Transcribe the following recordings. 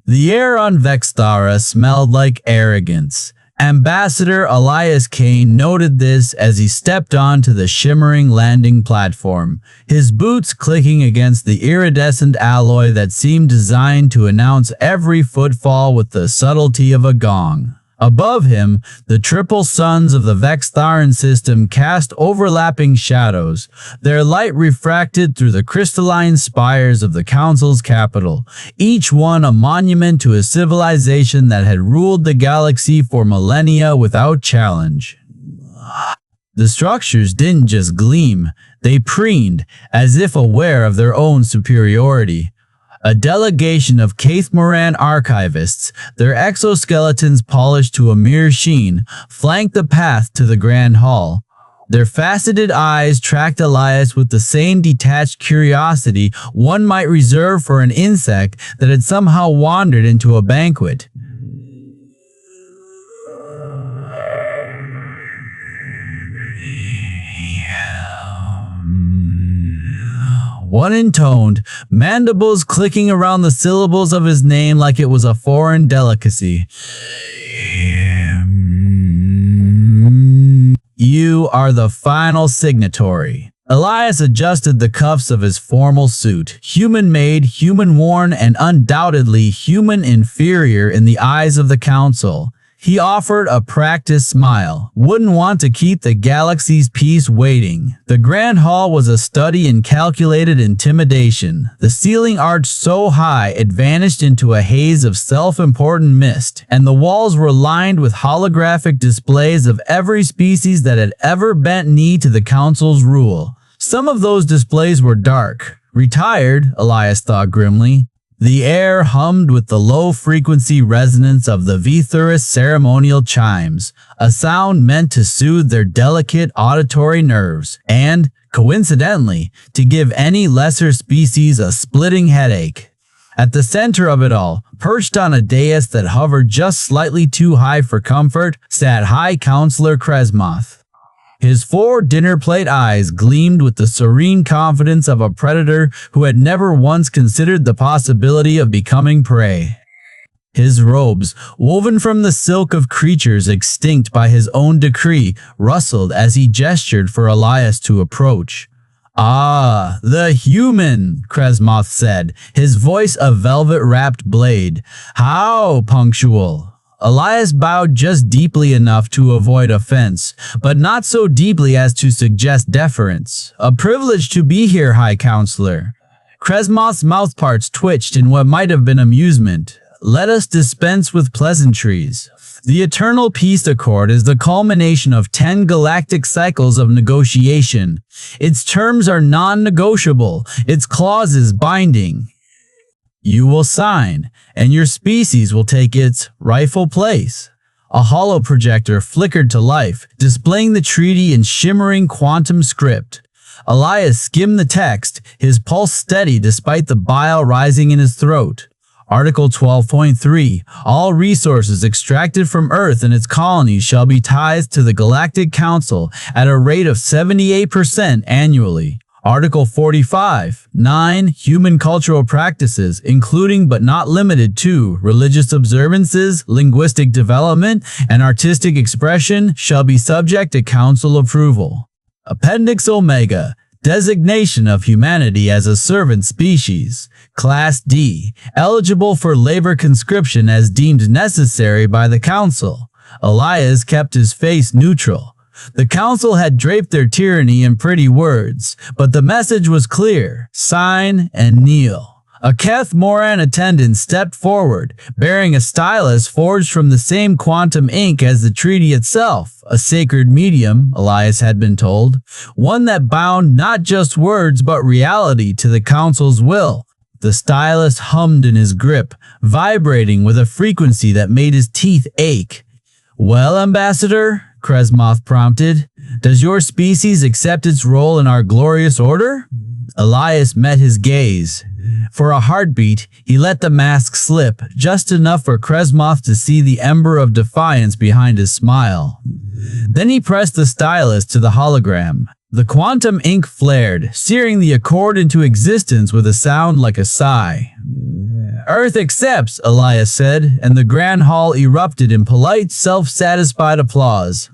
The air on Vexthara smelled like arrogance. Ambassador Elias Caine noted this as he stepped onto the shimmering landing platform, his boots clicking against the iridescent alloy that seemed designed to announce every footfall with the subtlety of a gong. Above him, the triple suns of the Vextharan system cast overlapping shadows, their light refracted through the crystalline spires of the Council's capital, each one a monument to a civilization that had ruled the galaxy for millennia without challenge. The structures didn't just gleam, they preened, as if aware of their own superiority. A delegation of Caithmoran archivists, their exoskeletons polished to a mere sheen, flanked the path to the Grand Hall. Their faceted eyes tracked Elias with the same detached curiosity one might reserve for an insect that had somehow wandered into a banquet. One intoned, mandibles clicking around the syllables of his name like it was a foreign delicacy. You are the final signatory. Elias adjusted the cuffs of his formal suit, human-made, human-worn, and undoubtedly human inferior in the eyes of the Council. He offered a practiced smile, wouldn't want to keep the galaxy's peace waiting. The Grand Hall was a study in calculated intimidation. The ceiling arched so high it vanished into a haze of self-important mist, and the walls were lined with holographic displays of every species that had ever bent knee to the Council's rule. Some of those displays were dark, retired, Elias thought grimly. The air hummed with the low-frequency resonance of the Vithurus ceremonial chimes, a sound meant to soothe their delicate auditory nerves and, coincidentally, to give any lesser species a splitting headache. At the center of it all, perched on a dais that hovered just slightly too high for comfort, sat High Counselor Kresmoth. His 4 dinner plate eyes gleamed with the serene confidence of a predator who had never once considered the possibility of becoming prey. His robes, woven from the silk of creatures extinct by his own decree, rustled as he gestured for Elias to approach. "Ah, the human," Kresmoth said, his voice a velvet-wrapped blade. "How punctual." Elias bowed just deeply enough to avoid offense, but not so deeply as to suggest deference. "A privilege to be here, High Counselor." Kresmoth's mouthparts twitched in what might have been amusement. "Let us dispense with pleasantries. The Eternal Peace Accord is the culmination of 10 galactic cycles of negotiation. Its terms are non-negotiable, its clauses binding. You will sign, and your species will take its rightful place." A hollow projector flickered to life, displaying the treaty in shimmering quantum script. Elias skimmed the text, his pulse steady despite the bile rising in his throat. Article 12.3. All resources extracted from Earth and its colonies shall be tithed to the Galactic Council at a rate of 78% annually. Article 45. 9. Human cultural practices, including but not limited to religious observances, linguistic development, and artistic expression, shall be subject to Council approval. Appendix Omega. Designation of humanity as a servant species. Class D. Eligible for labor conscription as deemed necessary by the Council. Elias kept his face neutral. The Council had draped their tyranny in pretty words, but the message was clear: sign and kneel. A Caithmoran attendant stepped forward, bearing a stylus forged from the same quantum ink as the treaty itself, a sacred medium, Elias had been told, one that bound not just words but reality to the Council's will. The stylus hummed in his grip, vibrating with a frequency that made his teeth ache. "Well, Ambassador," Kresmoth prompted, "does your species accept its role in our glorious order?" Elias met his gaze. For a heartbeat, he let the mask slip, just enough for Kresmoth to see the ember of defiance behind his smile. Then he pressed the stylus to the hologram. The quantum ink flared, searing the accord into existence with a sound like a sigh. Earth accepts, Elias said, and the grand hall erupted in polite, self-satisfied applause.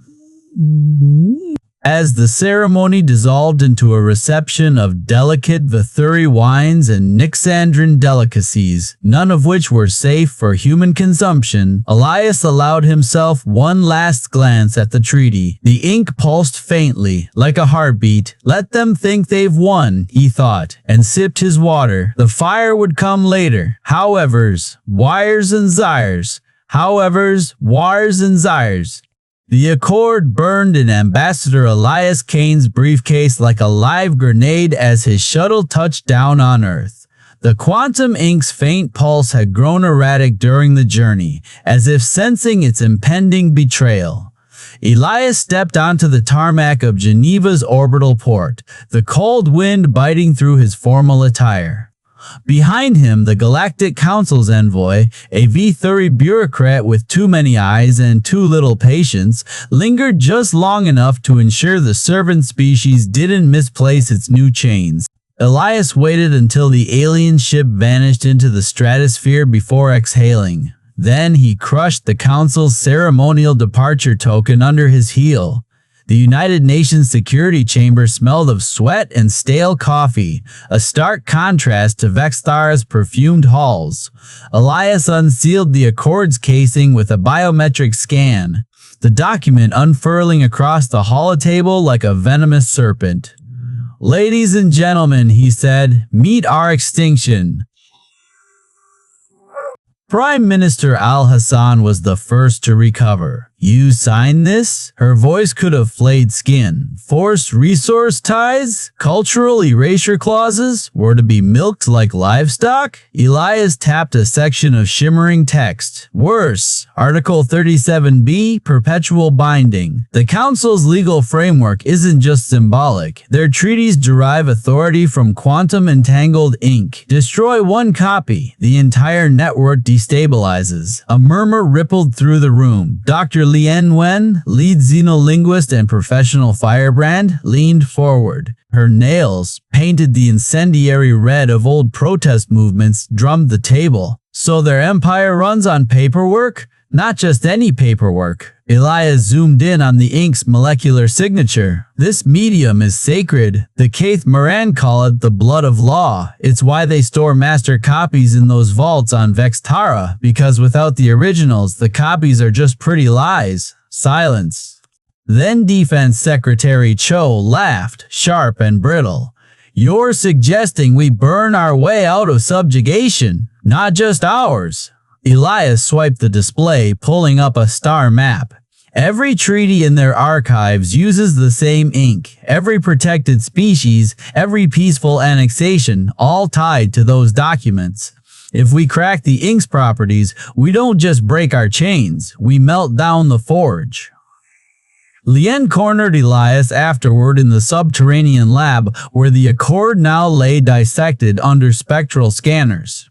As the ceremony dissolved into a reception of delicate Vithuri wines and Nixandran delicacies, none of which were safe for human consumption, Elias allowed himself one last glance at the treaty. The ink pulsed faintly, like a heartbeat. Let them think they've won, he thought, and sipped his water. The fire would come later. Howevers, wires and zires. Howevers, wires and zires. The accord burned in Ambassador Elias Caine's briefcase like a live grenade as his shuttle touched down on Earth. The quantum ink's faint pulse had grown erratic during the journey, as if sensing its impending betrayal. Elias stepped onto the tarmac of Geneva's orbital port, the cold wind biting through his formal attire. Behind him, the Galactic Council's envoy, a Vithuri bureaucrat with too many eyes and too little patience, lingered just long enough to ensure the servant species didn't misplace its new chains. Elias waited until the alien ship vanished into the stratosphere before exhaling. Then he crushed the Council's ceremonial departure token under his heel. The United Nations Security Chamber smelled of sweat and stale coffee, a stark contrast to Vexthara's perfumed halls. Elias unsealed the Accord's casing with a biometric scan, the document unfurling across the holotable like a venomous serpent. "Ladies and gentlemen," he said, "meet our extinction." Prime Minister Al-Hassan was the first to recover. "You signed this?" Her voice could have flayed skin. "Forced resource ties? Cultural erasure clauses? Were to be milked like livestock?" Elias tapped a section of shimmering text. "Worse, Article 37B, perpetual binding. The Council's legal framework isn't just symbolic. Their treaties derive authority from quantum-entangled ink. Destroy one copy, the entire network destabilizes." A murmur rippled through the room. Dr. Lien Nguyen, lead xenolinguist and professional firebrand, leaned forward. Her nails, painted the incendiary red of old protest movements, drummed the table. "So their empire runs on paperwork? Not just any paperwork." Elias zoomed in on the ink's molecular signature. "This medium is sacred. The Kaith Moran call it the blood of law. It's why they store master copies in those vaults on Vexthara, because without the originals, the copies are just pretty lies." Silence. Then Defense Secretary Cho laughed, sharp and brittle. "You're suggesting we burn our way out of subjugation, not just ours." Elias swiped the display, pulling up a star map. Every treaty in their archives uses the same ink. Every protected species, every peaceful annexation, all tied to those documents. If we crack the ink's properties, we don't just break our chains, we melt down the forge. Lien cornered Elias afterward in the subterranean lab where the Accord now lay dissected under spectral scanners.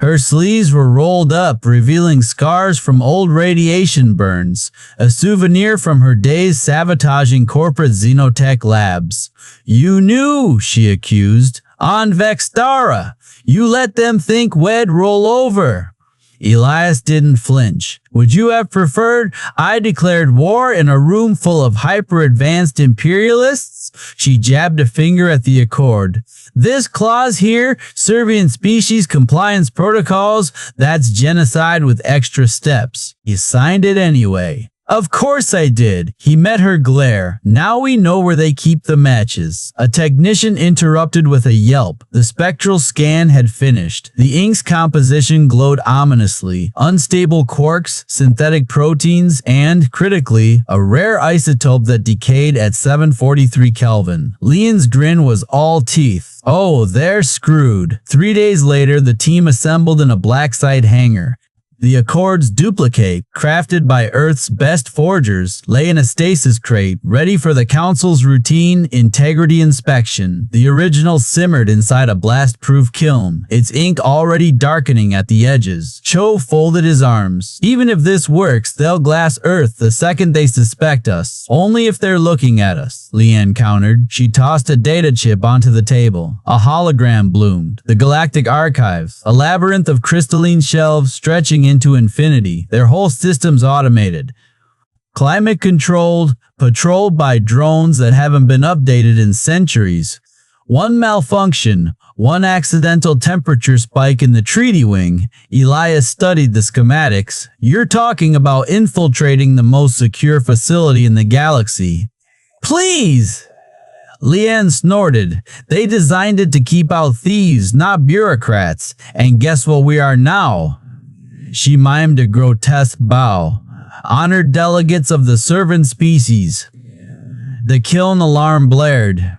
Her sleeves were rolled up, revealing scars from old radiation burns, a souvenir from her days sabotaging corporate xenotech labs. "You knew," she accused, "on Vexthara. You let them think we'd roll over." Elias didn't flinch. "Would you have preferred I declared war in a room full of hyper-advanced imperialists?" She jabbed a finger at the Accord. "This clause here, Serbian species compliance protocols, that's genocide with extra steps. You signed it anyway." "Of course I did." He met her glare. "Now we know where they keep the matches." A technician interrupted with a yelp. The spectral scan had finished. The ink's composition glowed ominously. Unstable quarks, synthetic proteins, and, critically, a rare isotope that decayed at 743 Kelvin. Lien's grin was all teeth. "Oh, they're screwed." 3 days later, the team assembled in a black site hangar. The Accord's duplicate, crafted by Earth's best forgers, lay in a stasis crate, ready for the Council's routine integrity inspection. The original simmered inside a blast-proof kiln, its ink already darkening at the edges. Cho folded his arms. Even if this works, they'll glass Earth the second they suspect us. Only if they're looking at us, Lien countered. She tossed a data chip onto the table. A hologram bloomed. The Galactic Archives, a labyrinth of crystalline shelves stretching into infinity, their whole system's automated. Climate controlled, patrolled by drones that haven't been updated in centuries. One malfunction, one accidental temperature spike in the treaty wing. Elias studied the schematics. You're talking about infiltrating the most secure facility in the galaxy. Please! Lien snorted. They designed it to keep out thieves, not bureaucrats. And guess what we are now? She mimed a grotesque bow. Honored delegates of the servant species. The kiln alarm blared.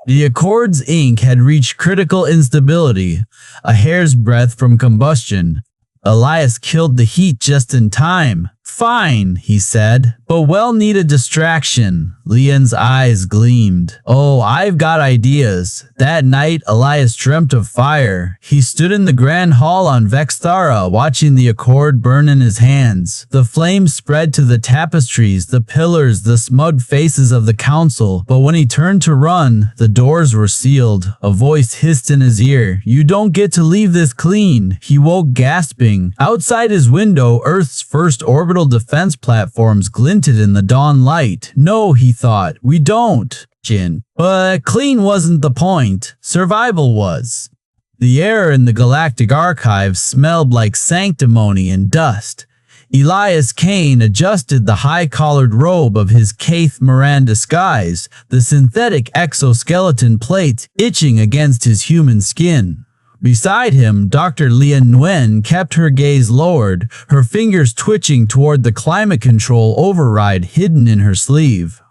The Accord's ink had reached critical instability, a hair's breadth from combustion. Elias killed the heat just in time. Fine, he said, but well-needed distraction. Lien's eyes gleamed. Oh, I've got ideas. That night, Elias dreamt of fire. He stood in the grand hall on Vexthara, watching the Accord burn in his hands. The flames spread to the tapestries, the pillars, the smug faces of the council. But when he turned to run, the doors were sealed. A voice hissed in his ear. You don't get to leave this clean. He woke gasping. Outside his window, Earth's first orbital defense platforms glinted in the dawn light. No, he thought, we don't, Jin. But clean wasn't the point. Survival was. The air in the Galactic Archives smelled like sanctimony and dust. Elias Caine adjusted the high-collared robe of his Kaith Moran disguise, the synthetic exoskeleton plates itching against his human skin. Beside him, Dr. Lien Nguyen kept her gaze lowered, her fingers twitching toward the climate control override hidden in her sleeve.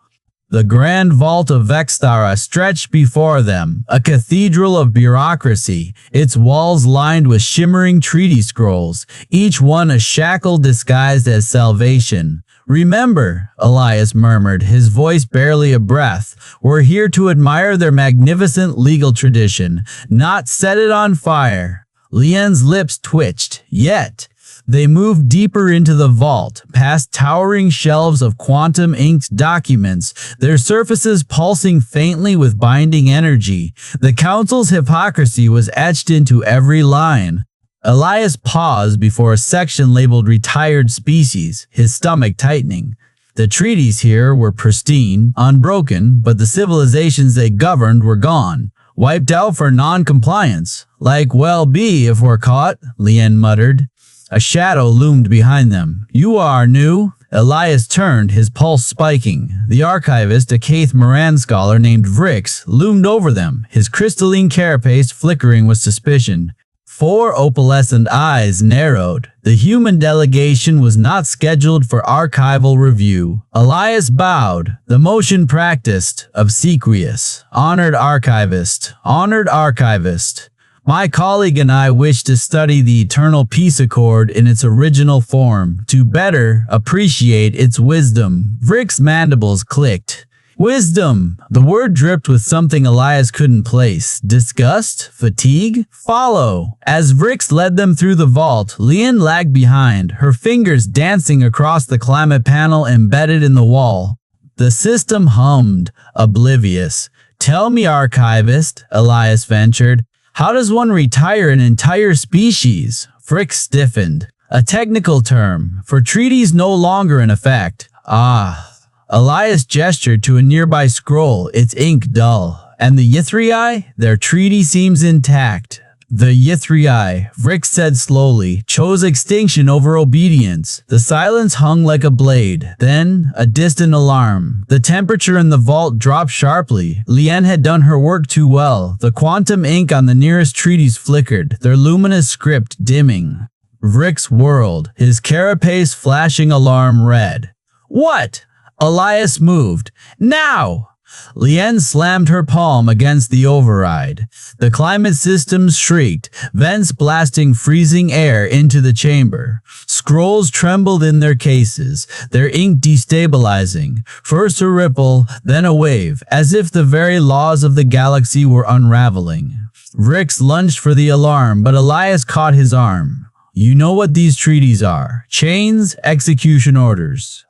The grand vault of Vexthara stretched before them, a cathedral of bureaucracy, its walls lined with shimmering treaty scrolls, each one a shackle disguised as salvation. Remember, Elias murmured, his voice barely a breath, we're here to admire their magnificent legal tradition, not set it on fire. Lien's lips twitched, yet they moved deeper into the vault, past towering shelves of quantum-inked documents, their surfaces pulsing faintly with binding energy. The Council's hypocrisy was etched into every line. Elias paused before a section labeled Retired Species, his stomach tightening. The treaties here were pristine, unbroken, but the civilizations they governed were gone, wiped out for non-compliance. Like well be if we're caught, Lien muttered. A shadow loomed behind them. You are new? Elias turned, his pulse spiking. The archivist, a Kaith Moran scholar named Vrix, loomed over them, his crystalline carapace flickering with suspicion. 4 opalescent eyes narrowed. The human delegation was not scheduled for archival review. Elias bowed, the motion practiced, obsequious. Honored archivist. Honored archivist. My colleague and I wish to study the Eternal Peace Accord in its original form, to better appreciate its wisdom. Vrix's mandibles clicked. Wisdom! The word dripped with something Elias couldn't place. Disgust? Fatigue? Follow! As Vrix led them through the vault, Lien lagged behind, her fingers dancing across the climate panel embedded in the wall. The system hummed, oblivious. Tell me, archivist, Elias ventured, how does one retire an entire species? Vrix stiffened. A technical term, for treaties no longer in effect. Ah. Elias gestured to a nearby scroll, its ink dull. And the Yithrii? Their treaty seems intact. The Yithrii, Vrix said slowly, chose extinction over obedience. The silence hung like a blade. Then, a distant alarm. The temperature in the vault dropped sharply. Lien had done her work too well. The quantum ink on the nearest treaties flickered, their luminous script dimming. Vrix whirled, his carapace flashing alarm red. What? Elias moved. Now! Lien slammed her palm against the override. The climate systems shrieked, vents blasting freezing air into the chamber. Scrolls trembled in their cases, their ink destabilizing. First a ripple, then a wave, as if the very laws of the galaxy were unraveling. Rix lunged for the alarm, but Elias caught his arm. You know what these treaties are. Chains, execution orders.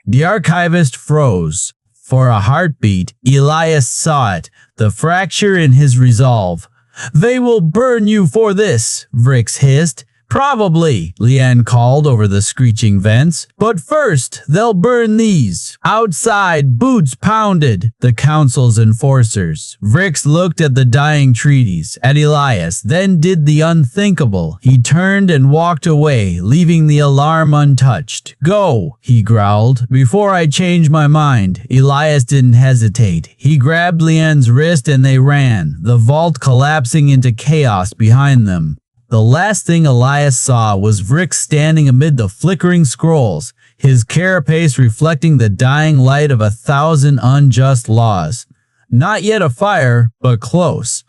The archivist froze. For a heartbeat, Elias saw it, the fracture in his resolve. They will burn you for this, Rix hissed. Probably, Lien called over the screeching vents. But first, they'll burn these. Outside, boots pounded, the council's enforcers. Rix looked at the dying treaties, at Elias, then did the unthinkable. He turned and walked away, leaving the alarm untouched. Go, he growled. Before I change my mind. Elias didn't hesitate. He grabbed Lien's wrist and they ran, the vault collapsing into chaos behind them. The last thing Elias saw was Rix standing amid the flickering scrolls, his carapace reflecting the dying light of 1,000 unjust laws. Not yet a fire, but close.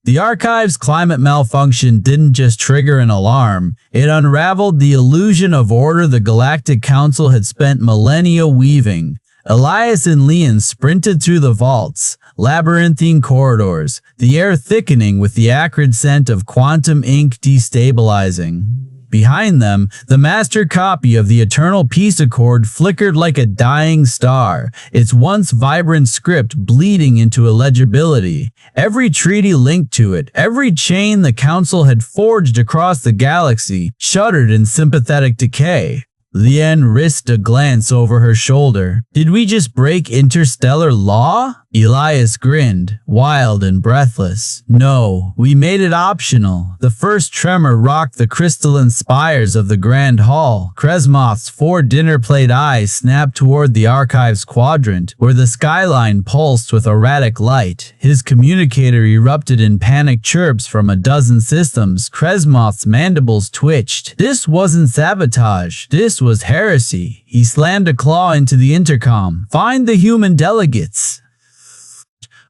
The archive's climate malfunction didn't just trigger an alarm, it unraveled the illusion of order the Galactic Council had spent millennia weaving. Elias and Lien sprinted through the vaults, labyrinthine corridors, the air thickening with the acrid scent of quantum ink destabilizing. Behind them, the master copy of the Eternal Peace Accord flickered like a dying star, its once vibrant script bleeding into illegibility. Every treaty linked to it, every chain the Council had forged across the galaxy, shuddered in sympathetic decay. Lien risked a glance over her shoulder. Did we just break interstellar law? Elias grinned, wild and breathless. No, we made it optional. The first tremor rocked the crystalline spires of the Grand Hall. Kresmoth's 4 dinner-plate eyes snapped toward the archive's quadrant, where the skyline pulsed with erratic light. His communicator erupted in panicked chirps from a dozen systems. Kresmoth's mandibles twitched. This wasn't sabotage. This was heresy. He slammed a claw into the intercom. Find the human delegates.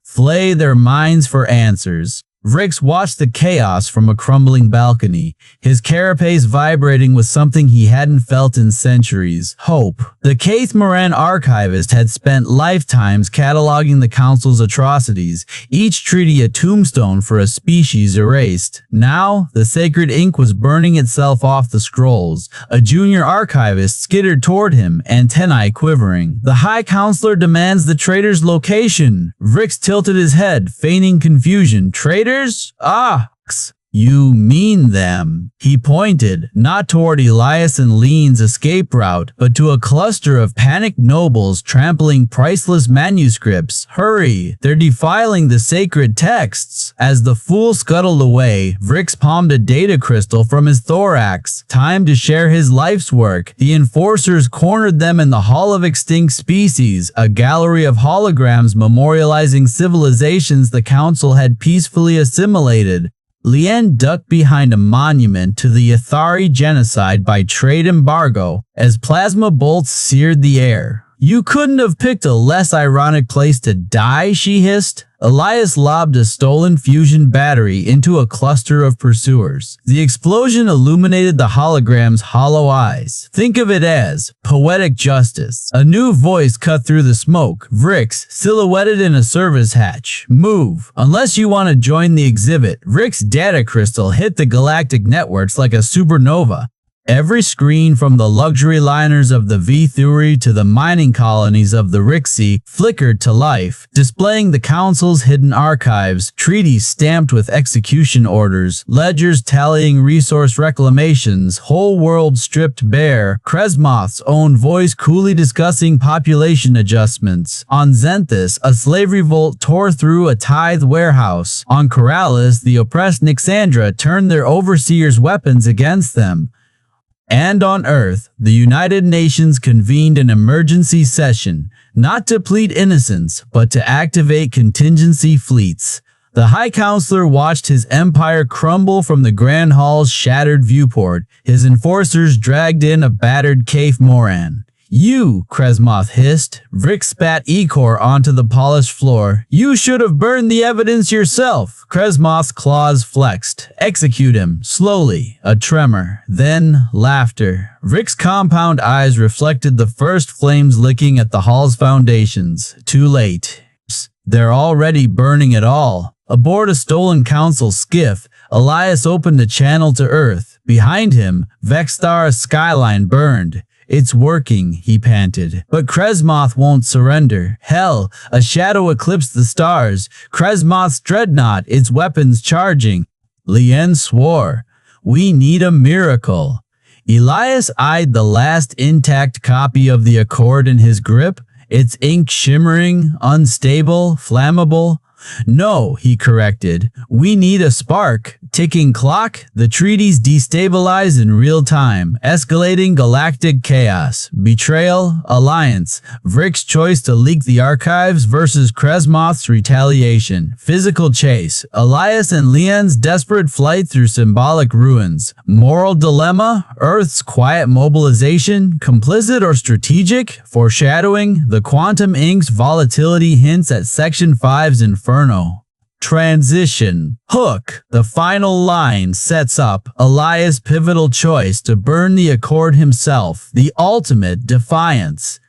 Flay their minds for answers. Rix watched the chaos from a crumbling balcony, his carapace vibrating with something he hadn't felt in centuries: hope. The Kaith Moran archivist had spent lifetimes cataloging the Council's atrocities, each treaty a tombstone for a species erased. Now, the sacred ink was burning itself off the scrolls. A junior archivist skittered toward him, antennae quivering. The High Counselor demands the traitor's location. Rix tilted his head, feigning confusion. Traitor? Ah, you mean them. He pointed, not toward Elias and Lien's escape route, but to a cluster of panicked nobles trampling priceless manuscripts. Hurry, they're defiling the sacred texts. As the fool scuttled away, Rix palmed a data crystal from his thorax. Time to share his life's work. The enforcers cornered them in the Hall of Extinct Species, a gallery of holograms memorializing civilizations the Council had peacefully assimilated. Lien ducked behind a monument to the Athari genocide by trade embargo as plasma bolts seared the air. You couldn't have picked a less ironic place to die, she hissed. Elias lobbed a stolen fusion battery into a cluster of pursuers. The explosion illuminated the hologram's hollow eyes. Think of it as poetic justice. A new voice cut through the smoke. Rix, silhouetted in a service hatch. Move. Unless you want to join the exhibit. Rix's data crystal hit the galactic networks like a supernova. Every screen from the luxury liners of the V-Theory to the mining colonies of the Rixie flickered to life, displaying the Council's hidden archives, treaties stamped with execution orders, ledgers tallying resource reclamations, whole world stripped bare, Kresmoth's own voice coolly discussing population adjustments. On Zenthis, a slave revolt tore through a tithe warehouse. On Corrales, the oppressed Nixandra turned their overseers' weapons against them. And on Earth, the United Nations convened an emergency session, not to plead innocence, but to activate contingency fleets. The High Counselor watched his empire crumble from the Grand Hall's shattered viewport, his enforcers dragged in a battered Kaith Moran. You, Kresmoth hissed. Vrick spat ichor onto the polished floor. You should have burned the evidence yourself. Kresmoth's claws flexed. Execute him, slowly. A tremor. Then, laughter. Vrick's compound eyes reflected the first flames licking at the hall's foundations. Too late. They're already burning it all. Aboard a stolen council skiff, Elias opened a channel to Earth. Behind him, Vexthar's skyline burned. It's working, he panted. But Kresmoth won't surrender. Hell, a shadow eclipsed the stars. Kresmoth's dreadnought, its weapons charging. Lien swore, "We need a miracle." Elias eyed the last intact copy of the Accord in his grip, its ink shimmering, unstable, flammable. "No," he corrected. "We need a spark. Ticking clock, the treaties destabilize in real time, escalating galactic chaos. Betrayal, alliance, Vrick's choice to leak the archives versus Kresmoth's retaliation. Physical chase, Elias and Lien's desperate flight through symbolic ruins. Moral dilemma, Earth's quiet mobilization, complicit or strategic, foreshadowing, the quantum ink's volatility hints at Section 5's inferno. Transition. Hook. The final line sets up Elias' pivotal choice to burn the Accord himself, the ultimate defiance.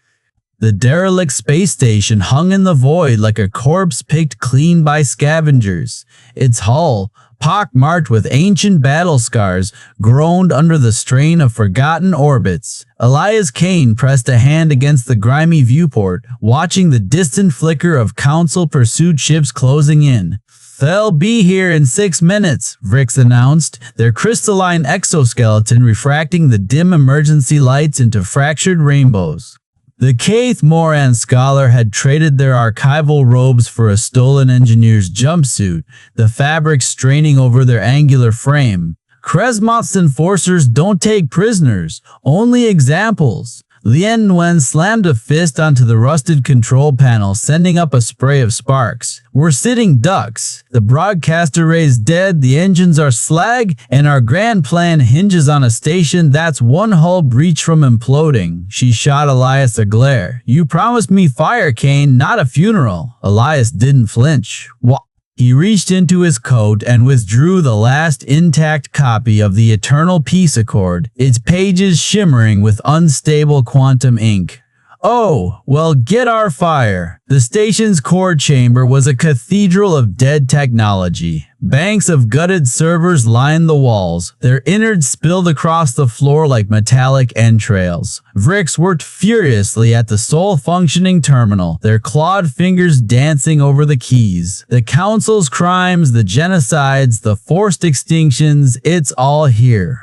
The derelict space station hung in the void like a corpse picked clean by scavengers. Its hull, pockmarked with ancient battle scars, groaned under the strain of forgotten orbits. Elias Caine pressed a hand against the grimy viewport, watching the distant flicker of Council-pursued ships closing in. "They'll be here in 6 minutes, Vrick announced, their crystalline exoskeleton refracting the dim emergency lights into fractured rainbows. The Kaith Moran scholar had traded their archival robes for a stolen engineer's jumpsuit, the fabric straining over their angular frame. Kresmoth's enforcers don't take prisoners, only examples. Lien Nguyen slammed a fist onto the rusted control panel, sending up a spray of sparks. "We're sitting ducks. The broadcast array's dead, the engines are slag, and our grand plan hinges on a station that's one hull breach from imploding." She shot Elias a glare. "You promised me fire, Caine, not a funeral." Elias didn't flinch. "What?" He reached into his coat and withdrew the last intact copy of the Eternal Peace Accord, its pages shimmering with unstable quantum ink. "Oh, well, get our fire." The station's core chamber was a cathedral of dead technology. Banks of gutted servers lined the walls, their innards spilled across the floor like metallic entrails. Vrick worked furiously at the sole-functioning terminal, their clawed fingers dancing over the keys. The Council's crimes, the genocides, the forced extinctions, it's all here.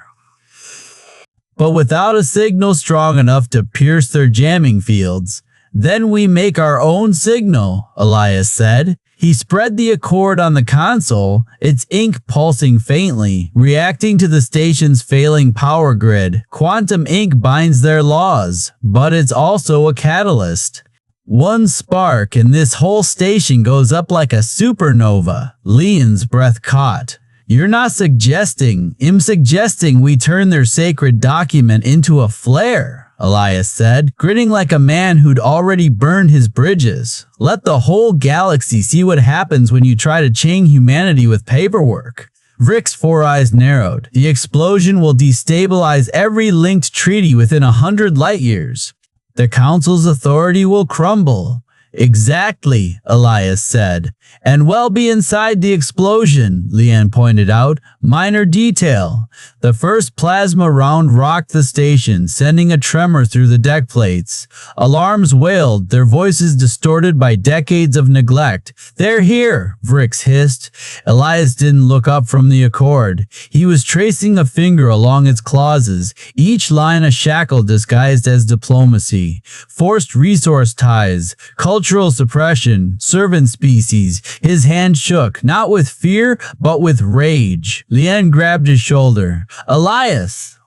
But without a signal strong enough to pierce their jamming fields. "Then we make our own signal," Elias said. He spread the Accord on the console, its ink pulsing faintly, reacting to the station's failing power grid. Quantum ink binds their laws, but it's also a catalyst. One spark and this whole station goes up like a supernova. Lien's breath caught. "You're not suggesting, I'm suggesting we turn their sacred document into a flare," Elias said, grinning like a man who'd already burned his bridges. "Let the whole galaxy see what happens when you try to chain humanity with paperwork." Vrick's four eyes narrowed. "The explosion will destabilize every linked treaty within 100 light years. The Council's authority will crumble." "Exactly," Elias said. "And well be inside the explosion," Lien pointed out. "Minor detail. The first plasma round rocked the station, sending a tremor through the deck plates. Alarms wailed, their voices distorted by decades of neglect. "They're here," Vrick hissed. Elias didn't look up from the Accord. He was tracing a finger along its clauses, each line a shackle disguised as diplomacy. Forced resource ties, cultural suppression, servant species. His hand shook, not with fear, but with rage. Lien grabbed his shoulder. "Elias!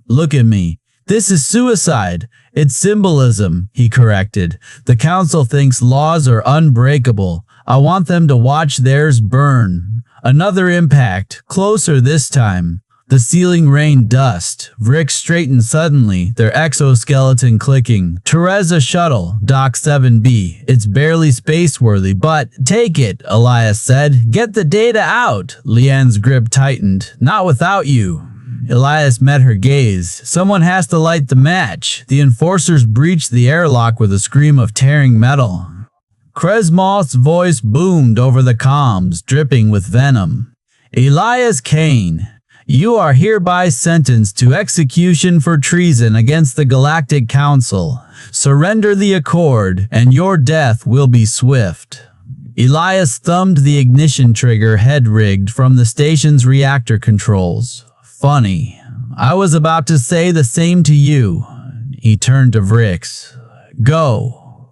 Look at me. This is suicide. It's symbolism," he corrected. "The Council thinks laws are unbreakable. I want them to watch theirs burn. Another impact, closer this time." The ceiling rained dust. Rick straightened suddenly, their exoskeleton clicking. Teresa shuttle, Dock 7B. It's barely space-worthy, but take it, Elias said. Get the data out. Lien's grip tightened. Not without you. Elias met her gaze. Someone has to light the match. The enforcers breached the airlock with a scream of tearing metal. Kresmoth's voice boomed over the comms, dripping with venom. Elias Caine, you are hereby sentenced to execution for treason against the Galactic Council. Surrender the Accord, and your death will be swift. Elias thumbed the ignition trigger head-rigged from the station's reactor controls. Funny. I was about to say the same to you. He turned to Vrix. Go.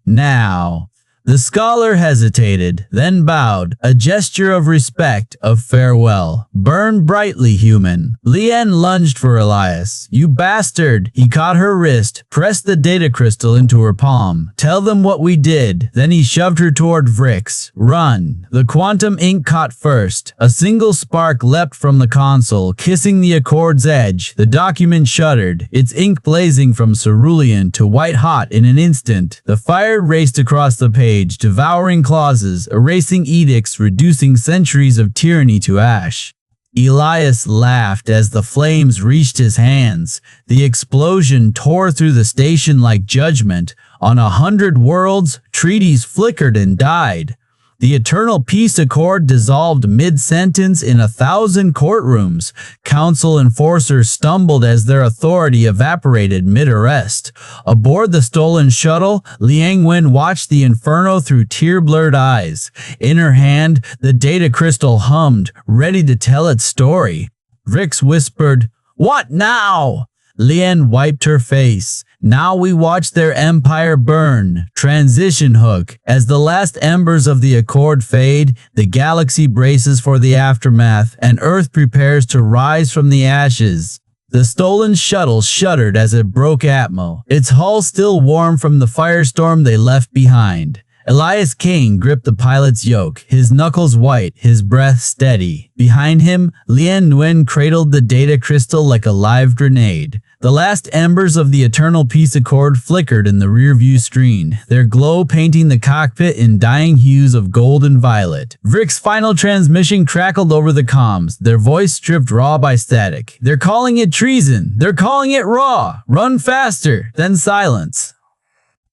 Now. The scholar hesitated, then bowed, a gesture of respect, of farewell. Burn brightly, human. Lien lunged for Elias. You bastard! He caught her wrist, pressed the data crystal into her palm. Tell them what we did. Then he shoved her toward Vrix. Run. The quantum ink caught first. A single spark leapt from the console, kissing the Accord's edge. The document shuddered, its ink blazing from cerulean to white-hot in an instant. The fire raced across the page, devouring clauses, erasing edicts, reducing centuries of tyranny to ash. Elias laughed as the flames reached his hands. The explosion tore through the station like judgment. On 100 worlds, treaties flickered and died. The Eternal Peace Accord dissolved mid-sentence in 1,000 courtrooms. Council enforcers stumbled as their authority evaporated mid-arrest. Aboard the stolen shuttle, Lien Nguyen watched the inferno through tear-blurred eyes. In her hand, the data crystal hummed, ready to tell its story. Vrix whispered, "What now?" Lien wiped her face. Now we watch their empire burn. Transition hook. As the last embers of the Accord fade, the galaxy braces for the aftermath, and Earth prepares to rise from the ashes. The stolen shuttle shuddered as it broke atmo, its hull still warm from the firestorm they left behind. Elias Caine gripped the pilot's yoke, his knuckles white, his breath steady. Behind him, Lien Nguyen cradled the data crystal like a live grenade. The last embers of the Eternal Peace Accord flickered in the rearview screen, their glow painting the cockpit in dying hues of gold and violet. Vrix's final transmission crackled over the comms, their voice stripped raw by static. They're calling it treason. They're calling it raw. Run faster. Then silence.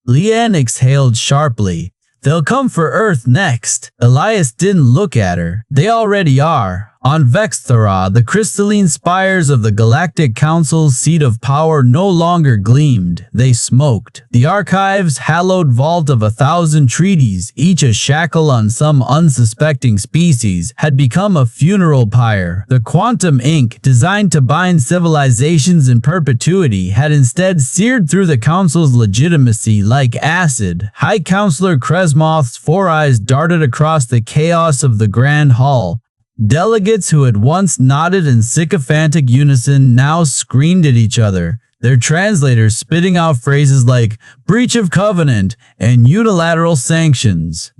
Lien exhaled sharply. They'll come for Earth next. Elias didn't look at her. They already are. On Vexthara, the crystalline spires of the Galactic Council's seat of power no longer gleamed. They smoked. The Archives' hallowed vault of 1,000 treaties, each a shackle on some unsuspecting species, had become a funeral pyre. The quantum ink, designed to bind civilizations in perpetuity, had instead seared through the Council's legitimacy like acid. High Counselor Kresmoth's four eyes darted across the chaos of the Grand Hall. Delegates who had once nodded in sycophantic unison now screamed at each other, their translators spitting out phrases like breach of covenant and unilateral sanctions.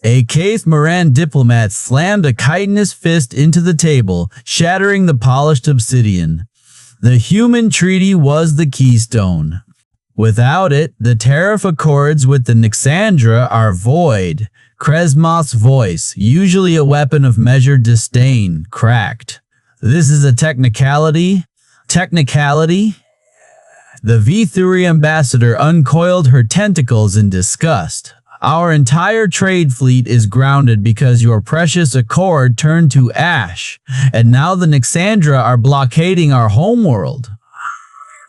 A Keith Moran diplomat slammed a chitinous fist into the table, shattering the polished obsidian. The human treaty was the keystone. Without it, the tariff accords with the Nyxandra are void. Kresmoth's voice, usually a weapon of measured disdain, cracked. This is a technicality? Technicality? The V3 ambassador uncoiled her tentacles in disgust. Our entire trade fleet is grounded because your precious accord turned to ash, and now the Nyxandra are blockading our homeworld.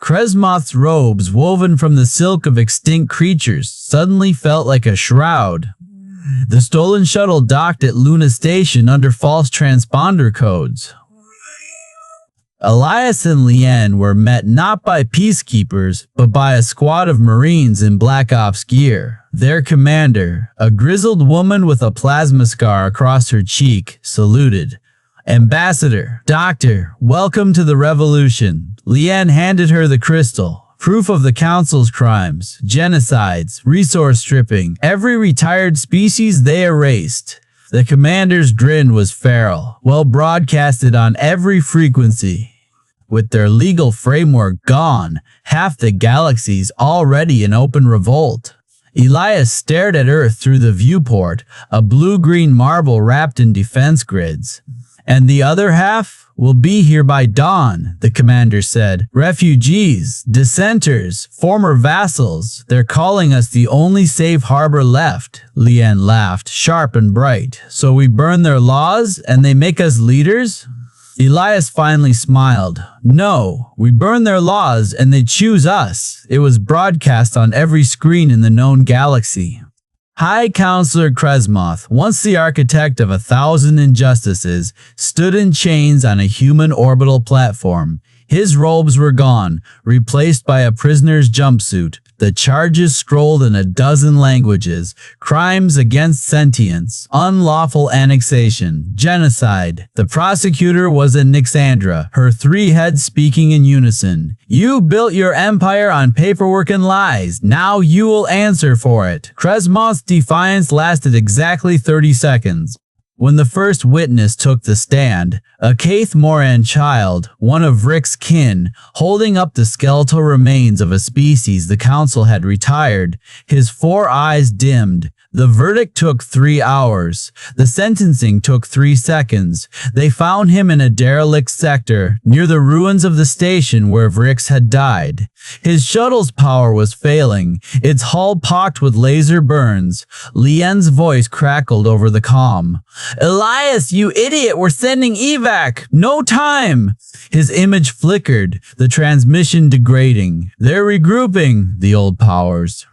Kresmoth's robes, woven from the silk of extinct creatures, suddenly felt like a shroud. The stolen shuttle docked at Luna Station under false transponder codes. Elias and Lien were met not by peacekeepers, but by a squad of Marines in Black Ops gear. Their commander, a grizzled woman with a plasma scar across her cheek, saluted. Ambassador, Doctor, welcome to the revolution. Lien handed her the crystal. Proof of the Council's crimes, genocides, resource stripping, every retired species they erased. The commander's grin was feral, well broadcasted on every frequency. With their legal framework gone, half the galaxy's already in open revolt. Elias stared at Earth through the viewport, a blue-green marble wrapped in defense grids. And the other half will be here by dawn, the commander said. Refugees, dissenters, former vassals, they're calling us the only safe harbor left. Lien laughed, sharp and bright. So we burn their laws and they make us leaders? Elias finally smiled. No, we burn their laws and they choose us. It was broadcast on every screen in the known galaxy. High Counselor Kresmoth, once the architect of 1,000 injustices, stood in chains on a human orbital platform. His robes were gone, replaced by a prisoner's jumpsuit. The charges scrolled in a dozen languages: crimes against sentience, unlawful annexation, genocide. The prosecutor was a Nixandra, her three heads speaking in unison. You built your empire on paperwork and lies. Now you will answer for it. Kresmoth's defiance lasted exactly 30 seconds. When the first witness took the stand, a Kaith Moran child, one of Rick's kin, holding up the skeletal remains of a species the council had retired, his 4 eyes dimmed. The verdict took 3 hours. The sentencing took 3 seconds. They found him in a derelict sector, near the ruins of the station where Vrix had died. His shuttle's power was failing, its hull pocked with laser burns. Lien's voice crackled over the comm. Elias, you idiot, we're sending evac! No time! His image flickered, the transmission degrading. They're regrouping, the old powers.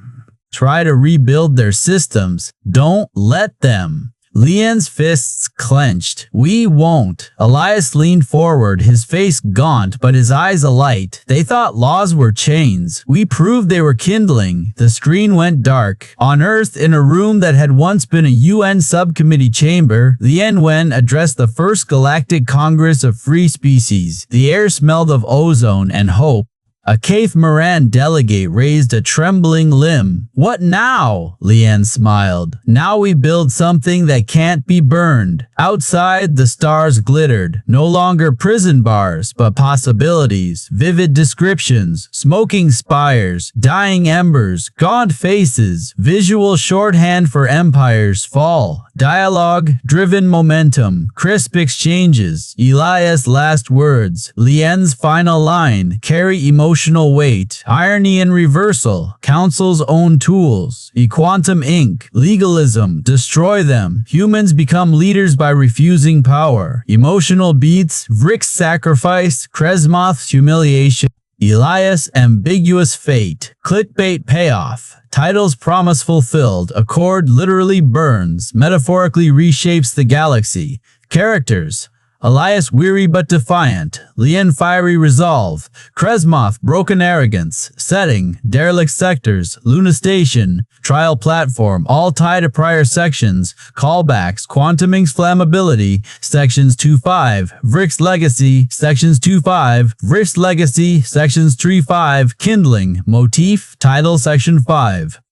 Try to rebuild their systems. Don't let them. Lien's fists clenched. We won't. Elias leaned forward, his face gaunt but his eyes alight. They thought laws were chains. We proved they were kindling. The screen went dark. On Earth, in a room that had once been a UN subcommittee chamber, Lien Nguyen addressed the First Galactic Congress of Free Species. The air smelled of ozone and hope. A Kaith Moran delegate raised a trembling limb. What now? Lien smiled. Now we build something that can't be burned. Outside, the stars glittered. No longer prison bars, but possibilities. Vivid descriptions. Smoking spires. Dying embers. Gaunt faces. Visual shorthand for empire's fall. Dialogue. Driven momentum. Crisp exchanges. Elias' last words. Lien's final line. Carry emotional weight, irony and reversal, council's own tools, eQuantum Inc., legalism, destroy them, humans become leaders by refusing power, emotional beats, Vrix's sacrifice, Kresmoth's humiliation, Elias' ambiguous fate, clickbait payoff, titles promise fulfilled, accord literally burns, metaphorically reshapes the galaxy, characters, Elias weary but defiant, Lien fiery resolve, Kresmoth broken arrogance, setting, derelict sectors, Luna Station, trial platform, all tied to prior sections, callbacks, Quantum Inc.'s flammability, sections 2.5, Vrix legacy, sections 2.5, Vrix legacy, sections 3.5, kindling, motif, title section 5.